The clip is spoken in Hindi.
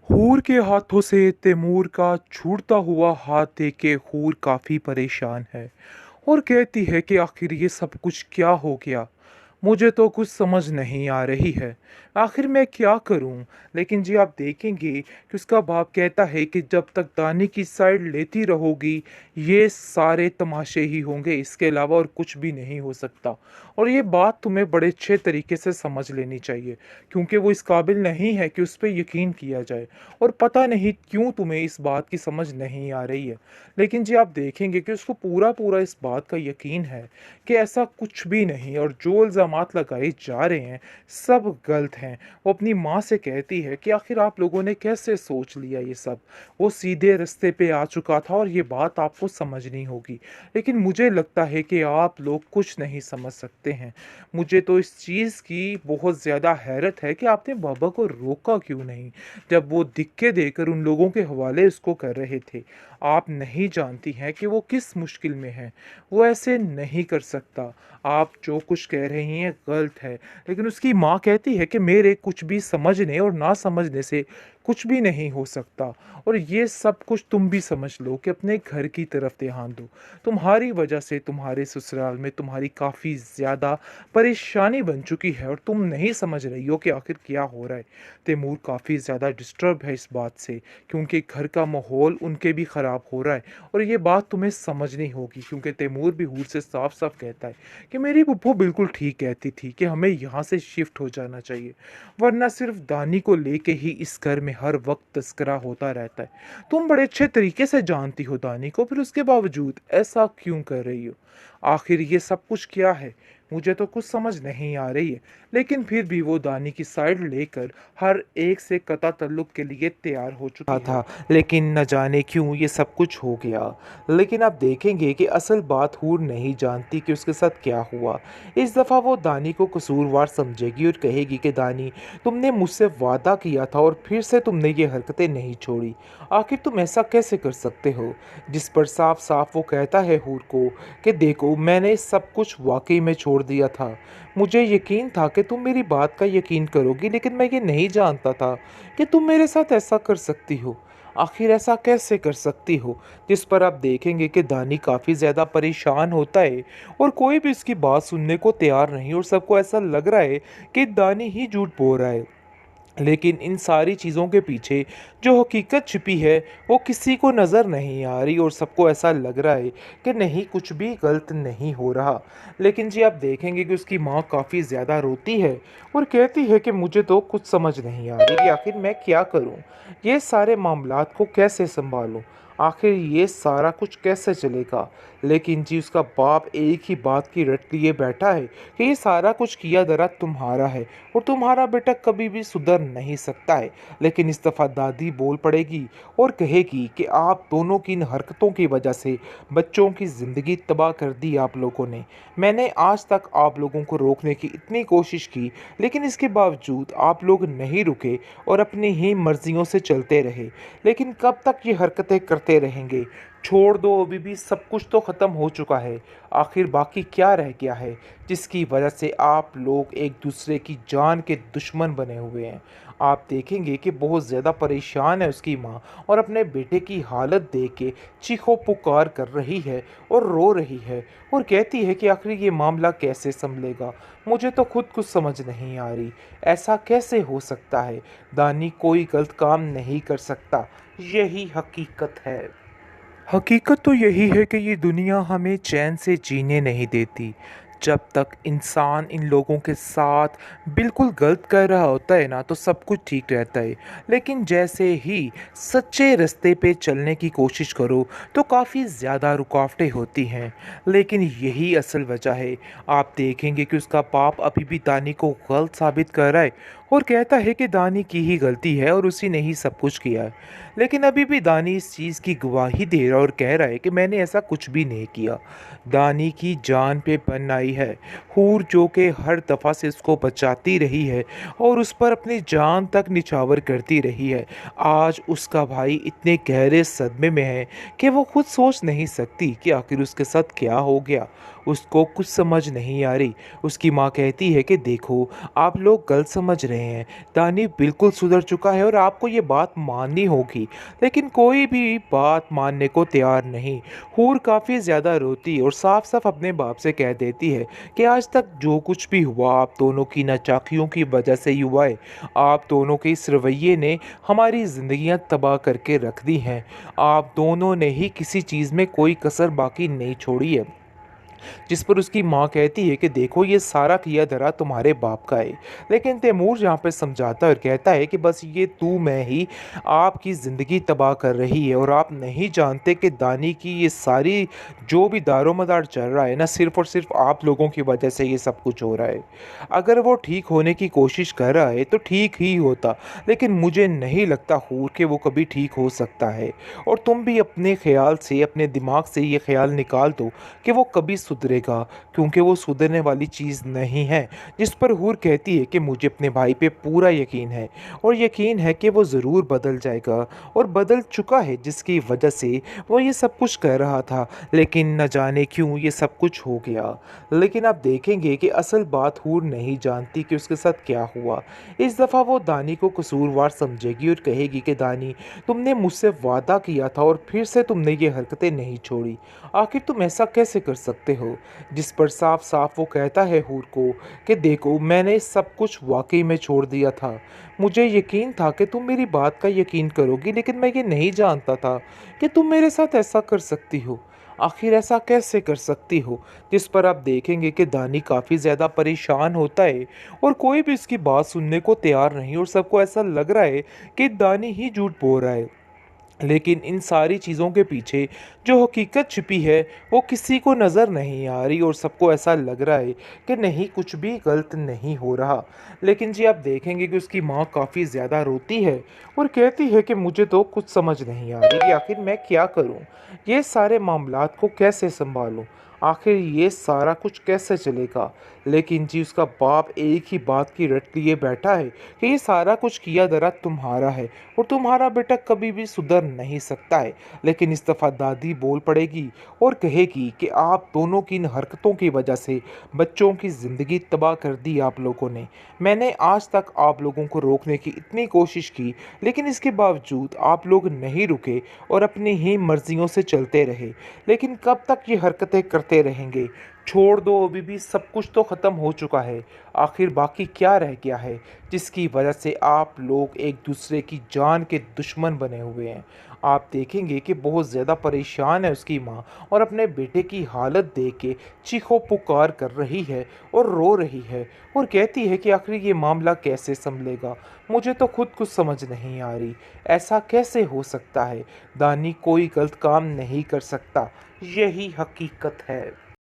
हूर के हाथों से तैमूर का छूटता हुआ हाथ देख के हूर काफ़ी परेशान है और कहती है कि आखिर ये सब कुछ क्या हो गया। मुझे तो कुछ समझ नहीं आ रही है, आखिर मैं क्या करूं। लेकिन जी आप देखेंगे कि उसका बाप कहता है कि जब तक दानी की साइड लेती रहोगी ये सारे तमाशे ही होंगे, इसके अलावा और कुछ भी नहीं हो सकता। और ये बात तुम्हें बड़े अच्छे तरीके से समझ लेनी चाहिए, क्योंकि वो इस काबिल नहीं है कि उस पर यकीन किया जाए। और पता नहीं क्यों तुम्हें इस बात की समझ नहीं आ रही है, लेकिन जी आप देखेंगे कि उसको पूरा पूरा इस बात का यकीन है कि ऐसा कुछ भी नहीं, और जो इल्ज़ामात लगाए जा रहे हैं सब गलत हैं। वो अपनी माँ से कहती है कि आखिर आप लोगों ने कैसे सोच लिया ये सब। वो सीधे रास्ते पे आ चुका था और ये बात आपको समझनी होगी, लेकिन मुझे लगता है कि आप लोग कुछ नहीं समझ सकते हैं। मुझे तो इस चीज़ की बहुत ज़्यादा हैरत है कि आपने बाबा को रोका क्यों नहीं, जब वो दिक्के देकर उन लोगों के हवाले उसको कर रहे थे। आप नहीं जानती हैं कि वो किस मुश्किल में है, वो ऐसे नहीं कर सकता। आप जो कुछ कह रही हैं गलत है, लेकिन उसकी माँ कहती है कि मेरे कुछ भी समझने और ना समझने से कुछ भी नहीं हो सकता। और ये सब कुछ तुम भी समझ लो कि अपने घर की तरफ ध्यान दो। तुम्हारी वजह से तुम्हारे ससुराल में तुम्हारी काफ़ी ज़्यादा परेशानी बन चुकी है और तुम नहीं समझ रही हो कि आखिर क्या हो रहा है। तैमूर काफ़ी ज़्यादा डिस्टर्ब है इस बात से, क्योंकि घर का माहौल उनके भी ख़राब हो रहा है। और ये बात तुम्हें समझनी होगी, क्योंकि तैमूर भी हूर से साफ साफ कहता है कि मेरी पुप्पो बिल्कुल ठीक कहती थी कि हमें यहाँ से शिफ्ट हो जाना चाहिए, वरना सिर्फ दानी को लेके ही इस घर में हर वक्त तस्करा होता रहता है। तुम बड़े अच्छे तरीके से जानती हो दानी को, फिर उसके बावजूद ऐसा क्यों कर रही हो। आखिर ये सब कुछ क्या है, मुझे तो कुछ समझ नहीं आ रही है। लेकिन फिर भी वो दानी की साइड लेकर हर एक से कता तल्लुक के लिए तैयार हो चुकी था। लेकिन न जाने क्यों ये सब कुछ हो गया। लेकिन आप देखेंगे कि असल बात हूर नहीं जानती कि उसके साथ क्या हुआ। इस दफ़ा वो दानी को कसूरवार समझेगी और कहेगी कि दानी, तुमने मुझसे वादा किया था और फिर से तुमने ये हरकतें नहीं छोड़ी। आखिर तुम ऐसा कैसे कर सकते हो। जिस पर साफ साफ वो कहता है हूर को कि देखो, मैंने सब कुछ वाकई में छोड़ दिया था। मुझे यकीन था कि तुम मेरी बात का यकीन करोगी, लेकिन मैं ये नहीं जानता था कि तुम मेरे साथ ऐसा कर सकती हो। आखिर ऐसा कैसे कर सकती हो। जिस पर आप देखेंगे कि दानी काफ़ी ज़्यादा परेशान होता है और कोई भी इसकी बात सुनने को तैयार नहीं, और सबको ऐसा लग रहा है कि दानी ही झूठ बोल रहा है। लेकिन इन सारी चीज़ों के पीछे जो हकीकत छिपी है वो किसी को नज़र नहीं आ रही, और सबको ऐसा लग रहा है कि नहीं, कुछ भी गलत नहीं हो रहा। लेकिन जी आप देखेंगे कि उसकी माँ काफ़ी ज़्यादा रोती है और कहती है कि मुझे तो कुछ समझ नहीं आ रही कि आखिर मैं क्या करूँ, ये सारे मामलात को कैसे संभालूँ, आखिर ये सारा कुछ कैसे चलेगा। लेकिन जी उसका बाप एक ही बात की रट लिए बैठा है कि ये सारा कुछ किया दरा तुम्हारा है और तुम्हारा बेटा कभी भी सुधर नहीं सकता है। लेकिन इस दफ़ा दादी बोल पड़ेगी और कहेगी कि आप दोनों की इन हरकतों की वजह से बच्चों की ज़िंदगी तबाह कर दी आप लोगों ने। मैंने आज तक आप लोगों को रोकने की इतनी कोशिश की, लेकिन इसके बावजूद आप लोग नहीं रुके और अपनी ही मर्जियों से चलते रहे। लेकिन कब तक ये हरकतें करते रहेंगे। छोड़ दो, अभी भी सब कुछ तो ख़त्म हो चुका है। आखिर बाकी क्या रह गया है जिसकी वजह से आप लोग एक दूसरे की जान के दुश्मन बने हुए हैं। आप देखेंगे कि बहुत ज़्यादा परेशान है उसकी माँ, और अपने बेटे की हालत देख के चीखो पुकार कर रही है और रो रही है और कहती है कि आखिर ये मामला कैसे संभलेगा। मुझे तो खुद कुछ समझ नहीं आ रही, ऐसा कैसे हो सकता है। दानी कोई गलत काम नहीं कर सकता, यही हकीकत है। हकीकत तो यही है कि ये दुनिया हमें चैन से जीने नहीं देती। जब तक इंसान इन लोगों के साथ बिल्कुल गलत कर रहा होता है ना, तो सब कुछ ठीक रहता है। लेकिन जैसे ही सच्चे रास्ते पे चलने की कोशिश करो तो काफ़ी ज़्यादा रुकावटें होती हैं। लेकिन यही असल वजह है। आप देखेंगे कि उसका बाप अभी भी दानी को गलत साबित कर रहा है और कहता है कि दानी की ही गलती है और उसी ने ही सब कुछ किया है। लेकिन अभी भी दानी इस चीज़ की गवाही दे रहा है और कह रहा है कि मैंने ऐसा कुछ भी नहीं किया। दानी की जान पे बन आई है। हूर जो कि हर दफ़ा से उसको बचाती रही है और उस पर अपनी जान तक निछावर करती रही है। आज उसका भाई इतने गहरे सदमे में है कि वो खुद सोच नहीं सकती कि आखिर उसके साथ क्या हो गया। उसको कुछ समझ नहीं आ रही। उसकी माँ कहती है कि देखो, आप लोग गलत समझ रहे हैं, दानी बिल्कुल सुधर चुका है और आपको ये बात माननी होगी। लेकिन कोई भी बात मानने को तैयार नहीं। हूर काफ़ी ज़्यादा रोती और साफ साफ अपने बाप से कह देती है कि आज तक जो कुछ भी हुआ आप दोनों की नाचाकियों की वजह से ही हुआ है। आप दोनों के इस रवैये ने हमारी ज़िंदगियां तबाह करके रख दी हैं। आप दोनों ने ही किसी चीज़ में कोई कसर बाकी नहीं छोड़ी है। जिस पर उसकी माँ कहती है कि देखो, ये सारा किया धरा तुम्हारे बाप का है। लेकिन तैमूर यहाँ पे समझाता है और कहता है कि बस ये तू मैं ही आपकी ज़िंदगी तबाह कर रही है और आप नहीं जानते कि दानी की ये सारी जो भी दारोमदार चल रहा है ना, सिर्फ और सिर्फ आप लोगों की वजह से ये सब कुछ हो रहा है। अगर वो ठीक होने की कोशिश कर रहा है तो ठीक ही होता, लेकिन मुझे नहीं लगता हूर कि वो कभी ठीक हो सकता है। और तुम भी अपने ख्याल से, अपने दिमाग से ये ख्याल निकाल दो कि वो कभी सुधरेगा, क्योंकि वो सुधरने वाली चीज़ नहीं है। जिस पर हूर कहती है कि मुझे अपने भाई पे पूरा यकीन है और यकीन है कि वो ज़रूर बदल जाएगा और बदल चुका है, जिसकी वजह से वो ये सब कुछ कर रहा था। लेकिन न जाने क्यों ये सब कुछ हो गया। लेकिन आप देखेंगे कि असल बात हूर नहीं जानती कि उसके साथ क्या हुआ। इस दफ़ा वो दानी को कसूरवार समझेगी और कहेगी कि दानी, तुमने मुझसे वादा किया था और फिर से तुमने ये हरकतें नहीं छोड़ी। आखिर तुम ऐसा कैसे कर सकते हो? जिस पर साफ साफ वो कहता है हूर को कि देखो, मैंने सब कुछ वाकई में छोड़ दिया था। मुझे यकीन था कि तुम मेरी बात का यकीन करोगी, लेकिन मैं ये नहीं जानता था कि तुम मेरे साथ ऐसा कर सकती हो। आखिर ऐसा कैसे कर सकती हो? जिस पर आप देखेंगे कि दानी काफ़ी ज़्यादा परेशान होता है और कोई भी इसकी बात सुनने को तैयार नहीं और सबको ऐसा लग रहा है कि दानी ही झूठ बोल रहा है। लेकिन इन सारी चीज़ों के पीछे जो हकीकत छिपी है वो किसी को नज़र नहीं आ रही और सबको ऐसा लग रहा है कि नहीं, कुछ भी गलत नहीं हो रहा। लेकिन जी आप देखेंगे कि उसकी माँ काफ़ी ज़्यादा रोती है और कहती है कि मुझे तो कुछ समझ नहीं आ रही कि आखिर मैं क्या करूँ, ये सारे मामलात को कैसे संभालूँ, आखिर ये सारा कुछ कैसे चलेगा। लेकिन जी उसका बाप एक ही बात की रट लिए बैठा है कि ये सारा कुछ किया धरा तुम्हारा है और तुम्हारा बेटा कभी भी सुधर नहीं सकता है। लेकिन इस दफ़ा दादी बोल पड़ेगी और कहेगी कि आप दोनों की इन हरकतों की वजह से बच्चों की ज़िंदगी तबाह कर दी आप लोगों ने। मैंने आज तक आप लोगों को रोकने की इतनी कोशिश की, लेकिन इसके बावजूद आप लोग नहीं रुके और अपनी ही मर्जियों से चलते रहे। लेकिन कब तक ये हरकतें करते रहेंगे? छोड़ दो, अभी भी सब कुछ तो ख़त्म हो चुका है। आखिर बाकी क्या रह गया है जिसकी वजह से आप लोग एक दूसरे की जान के दुश्मन बने हुए हैं? आप देखेंगे कि बहुत ज़्यादा परेशान है उसकी माँ और अपने बेटे की हालत देख के चीखो पुकार कर रही है और रो रही है और कहती है कि आखिर ये मामला कैसे संभलेगा। मुझे तो खुद कुछ समझ नहीं आ रही, ऐसा कैसे हो सकता है? दानी कोई गलत काम नहीं कर सकता, यही हकीकत है।